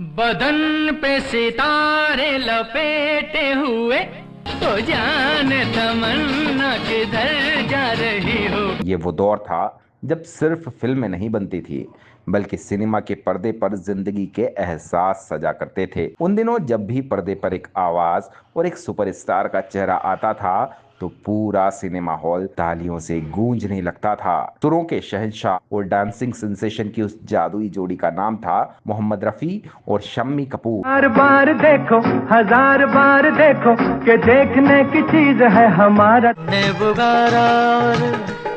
बदन पे सितारे लपेटे हुए तो जान तमन्ना किधर जा रही हो। ये वो दौर था जब सिर्फ फिल्में नहीं बनती थी बल्कि सिनेमा के पर्दे पर जिंदगी के एहसास सजा करते थे। उन दिनों जब भी पर्दे पर एक आवाज और एक सुपरस्टार का चेहरा आता था तो पूरा सिनेमा हॉल तालियों से गूंजने लगता था। सुरों के शहंशाह और डांसिंग सेंसेशन की उस जादुई जोड़ी का नाम था मोहम्मद रफी और शम्मी कपूर। बार बार देखो, हजार बार देखो कि देखने की चीज है हमारा पुकारा और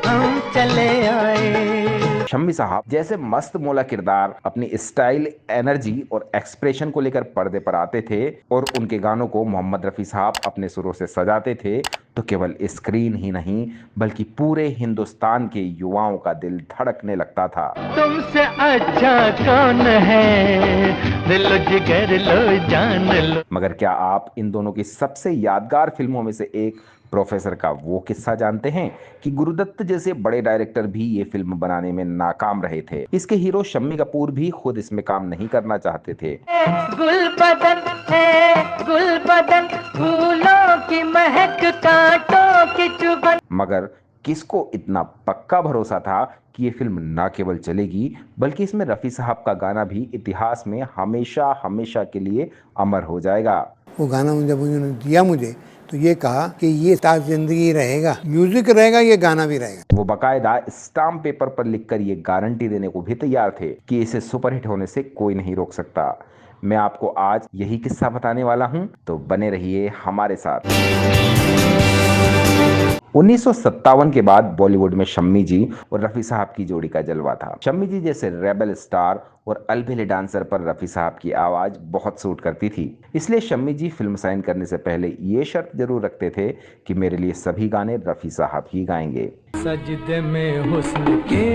हम चले आए। शम्मी साहब जैसे मस्त मौला किरदार अपनी स्टाइल, एनर्जी और एक्सप्रेशन को लेकर पर्दे पर आते थे और उनके गानों को मोहम्मद रफी साहब अपने सुरों से सजाते थे तो केवल स्क्रीन ही नहीं बल्कि पूरे हिंदुस्तान के युवाओं का दिल धड़कने लगता था। तुमसे अच्छा कौन है, दिल जिगर लो जान लो। मगर क्या आप इन दोनों की सबसे यादगार फिल्मों में से एक प्रोफेसर का वो किस्सा जानते हैं कि गुरुदत्त जैसे बड़े डायरेक्टर भी ये फिल्म बनाने में नाकाम रहे थे। इसके हीरो शम्मी कपूर भी खुद इसमें काम नहीं करना चाहते थे। गुल बदन है, गुल बदन, फूलों की महक, कांटों की चुभन। मगर किसको इतना पक्का भरोसा था कि ये फिल्म न केवल चलेगी बल्कि इसमें रफी साहब का गाना भी इतिहास में हमेशा हमेशा के लिए अमर हो जाएगा। वो गाना जब उन्होंने दिया मुझे तो ये कहा कि ये ताज जिंदगी रहेगा, म्यूजिक रहेगा, ये गाना भी रहेगा। वो बकायदा स्टाम्प पेपर पर लिखकर ये गारंटी देने को भी तैयार थे कि इसे सुपरहिट होने से कोई नहीं रोक सकता। मैं आपको आज यही किस्सा बताने वाला हूं, तो बने रहिए हमारे साथ। 1957 के बाद बॉलीवुड में शम्मी जी और रफी साहब की जोड़ी का जलवा था। शम्मी जी जैसे रेबल स्टार और अलबेले डांसर पर रफी साहब की आवाज बहुत सूट करती थी। इसलिए शम्मी जी फिल्म साइन करने से पहले ये शर्त जरूर रखते थे कि मेरे लिए सभी गाने रफी साहब ही गाएंगे। सजदे में हुस्न के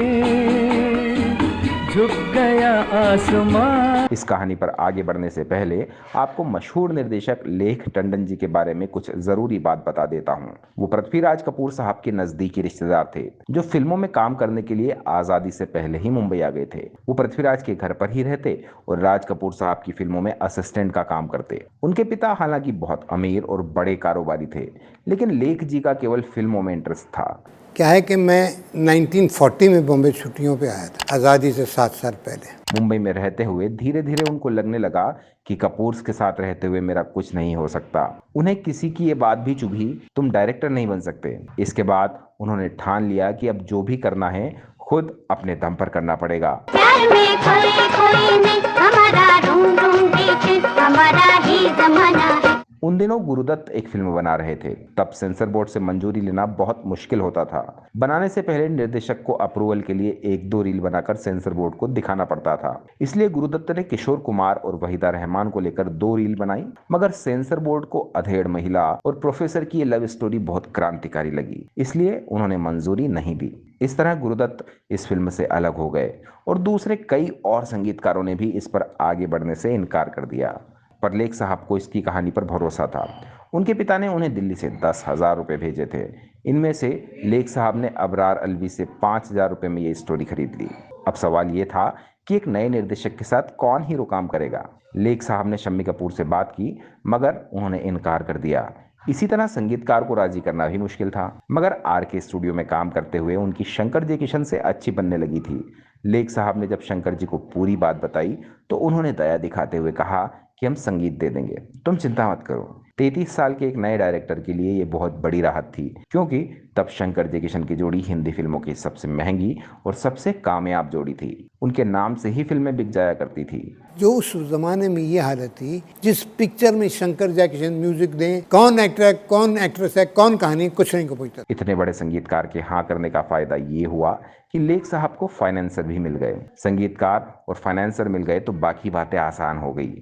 झुक गया आसमां। इस कहानी पर आगे बढ़ने से पहले आपको मशहूर निर्देशक लेख टंडन जी के बारे में कुछ जरूरी बात बता देता हूं। वो पृथ्वीराज कपूर साहब के नजदीकी रिश्तेदार थे जो फिल्मों में काम करने के लिए आजादी से पहले ही मुंबई आ गए थे। वो पृथ्वीराज के घर पर ही रहते और राज कपूर साहब की फिल्मों में असिस्टेंट का काम करते। उनके पिता हालांकि बहुत अमीर और बड़े कारोबारी थे, लेकिन लेख जी का केवल फिल्मों में इंटरेस्ट था। क्या है कि मैं 1940 में बॉम्बे छुट्टियों पे आया था, आज़ादी से 7 साल पहले। मुंबई में रहते हुए धीरे धीरे उनको लगने लगा कि कपूर्स के साथ रहते हुए मेरा कुछ नहीं हो सकता। उन्हें किसी की ये बात भी चुभी, तुम डायरेक्टर नहीं बन सकते। इसके बाद उन्होंने ठान लिया कि अब जो भी करना है खुद अपने दम पर करना पड़ेगा। प्यार में खोए नहीं, हमारा ढूंढ ढूंढ देखे, हमारा ही जमाना है। उन दिनों गुरुदत्त एक फिल्म बना रहे थे। तब सेंसर बोर्ड से मंजूरी लेना बहुत मुश्किल होता था। बनाने से पहले निर्देशक को अप्रूवल के लिए 1-2 रील बनाकर सेंसर बोर्ड को दिखाना पड़ता था। इसलिए गुरुदत्त ने किशोर कुमार और वहीदा रहमान को लेकर 2 रील बनाई, मगर सेंसर बोर्ड को अधेड़ महिला और प्रोफेसर की ये लव स्टोरी बहुत क्रांतिकारी लगी, इसलिए उन्होंने मंजूरी नहीं दी। इस तरह गुरुदत्त इस फिल्म से अलग हो गए और दूसरे कई और संगीतकारों ने भी इस पर आगे बढ़ने से इनकार कर दिया। पर लेख साहब को इसकी कहानी पर भरोसा था। उनके पिता ने उन्हें दिल्ली से 10,000 रुपये भेजे थे। इनमें से लेख साहब ने अबरार अलवी से 5,000 रुपये में ये स्टोरी खरीद ली। अब सवाल ये था कि एक नए निर्देशक के साथ कौन हीरो काम करेगा। लेख साहब ने शम्मी कपूर से बात की, मगर उन्होंने इनकार कर दिया। इसी तरह संगीतकार को राजी करना भी मुश्किल था, मगर RK स्टूडियो में काम करते हुए उनकी शंकर जय किशन से अच्छी बनने लगी थी। लेख साहब ने जब शंकर जी को पूरी बात बताई तो उन्होंने दया दिखाते हुए कहा कि हम संगीत दे देंगे, तुम चिंता मत करो। 33 साल के एक नए डायरेक्टर के लिए ये बहुत बड़ी राहत थी, क्योंकि तब शंकर जय किशन की जोड़ी हिंदी फिल्मों की सबसे महंगी और सबसे कामयाब जोड़ी थी। उनके नाम से ही फिल्में बिक जाया करती थी। जो उस जमाने में ये हालत थी, जिस पिक्चर में शंकर जयकिशन म्यूजिक दें, कौन एक्टर है, कौन एक्ट्रेस है, कौन कहानी, कुछ नहीं को पूछता। इतने बड़े संगीतकार के हाँ करने का फायदा ये हुआ कि लेख साहब को फाइनेंसर भी मिल गए। संगीतकार और फाइनेंसर मिल गए तो बाकी बातें आसान हो गई।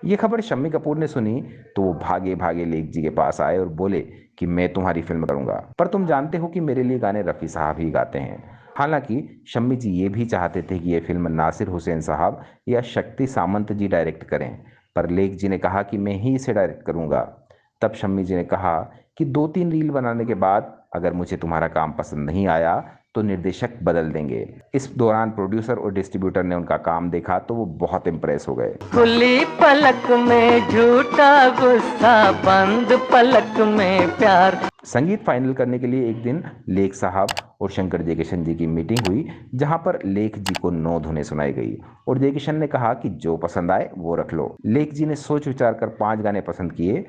ये खबर शम्मी कपूर ने सुनी तो वो भागे भागे लेख जी के पास आए और बोले कि मैं तुम्हारी फिल्म करूंगा, पर तुम जानते हो कि मेरे लिए गाने रफ़ी साहब ही गाते हैं। हालांकि शम्मी जी ये भी चाहते थे कि ये फिल्म नासिर हुसैन साहब या शक्ति सामंत जी डायरेक्ट करें, पर लेख जी ने कहा कि मैं ही इसे डायरेक्ट करूंगा। तब शम्मी जी ने कहा कि 2-3 रील बनाने के बाद अगर मुझे तुम्हारा काम पसंद नहीं आया तो निर्देशक बदल देंगे। इस दौरान प्रोड्यूसर और डिस्ट्रीब्यूटर ने उनका काम देखा तो वो बहुत इम्प्रेस हो गए। खुली पलक में झूठा गुस्सा, बंद पलक में प्यार। संगीत फाइनल करने के लिए एक दिन लेख साहब और शंकर जयकिशन जी की मीटिंग हुई, जहां पर लेख जी को 9 धुनें सुनाई गई और जयकिशन ने कहा कि जो पसंद आए वो रख लो। लेख जी ने सोच विचार कर 5 गाने पसंद किए।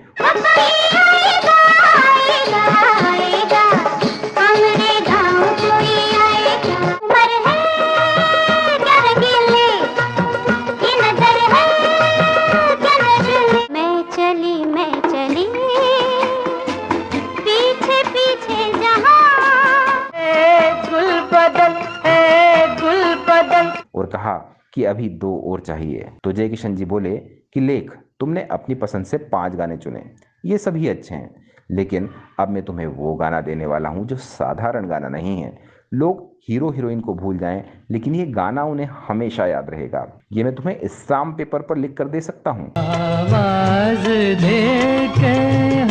और कहा कि अभी 2 और चाहिए। तो जयकिशन जी बोले कि लेख, तुमने अपनी पसंद से 5 गाने चुने, ये सभी अच्छे हैं, लेकिन अब मैं तुम्हें वो गाना देने वाला हूं जो साधारण गाना नहीं है। लोग हीरो हीरोइन को भूल जाएं, लेकिन ये गाना उन्हें हमेशा याद रहेगा। ये मैं तुम्हें स्टाम्प पेपर पर लिख कर दे सकता हूँ। आवाज दे के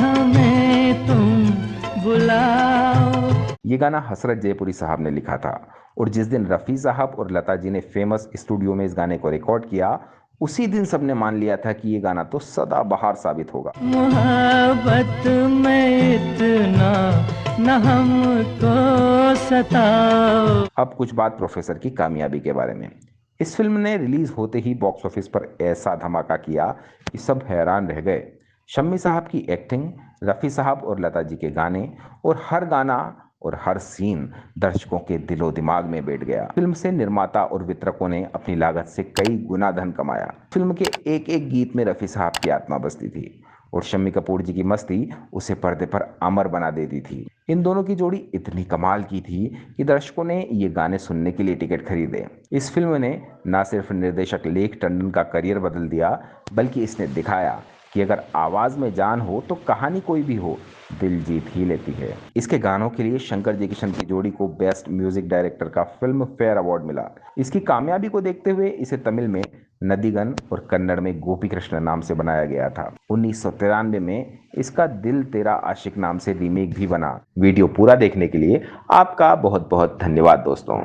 हमें तुम बुलाओ। ये गाना हसरत जयपुरी साहब ने लिखा था और जिस दिन रफ़ी साहब और लता जी ने फेमस स्टूडियो में इस गाने को रिकॉर्ड किया, उसी दिन सबने मान लिया था कि ये गाना तो सदाबहार साबित होगा। मोहब्बत में इतना न हमको सताओ। अब कुछ बात प्रोफेसर की कामयाबी के बारे में। इस फिल्म ने रिलीज होते ही बॉक्स ऑफिस पर ऐसा धमाका किया कि सब हैरान रह गए। शम्मी साहब की एक्टिंग, रफ़ी साहब और लता जी के गाने और हर गाना और हर सीन दर्शकों के दिलो दिमाग में बैठ गया। फिल्म से निर्माता और वितरकों ने अपनी लागत से कई गुना धन कमाया। फिल्म के एक एक गीत में रफ़ी साहब की आत्मा बसती थी और शम्मी कपूर जी की मस्ती उसे पर्दे पर अमर बना देती थी। इन दोनों की जोड़ी इतनी कमाल की थी कि दर्शकों ने ये गाने सुनने के लिए टिकट खरीदे। इस फिल्म ने न सिर्फ निर्देशक लेख टंडन का करियर बदल दिया, बल्कि इसने दिखाया कि अगर आवाज़ में जान हो तो कहानी कोई भी हो, दिल जीत ही लेती है। इसके गानों के लिए शंकर जयकिशन की जोड़ी को बेस्ट म्यूजिक डायरेक्टर का फिल्म फेयर अवार्ड मिला। इसकी कामयाबी को देखते हुए इसे तमिल में नदीगन और कन्नड़ में गोपी कृष्ण नाम से बनाया गया था। 1993 में इसका दिल तेरा आशिक नाम से रीमेक भी बना। वीडियो पूरा देखने के लिए आपका बहुत बहुत धन्यवाद दोस्तों।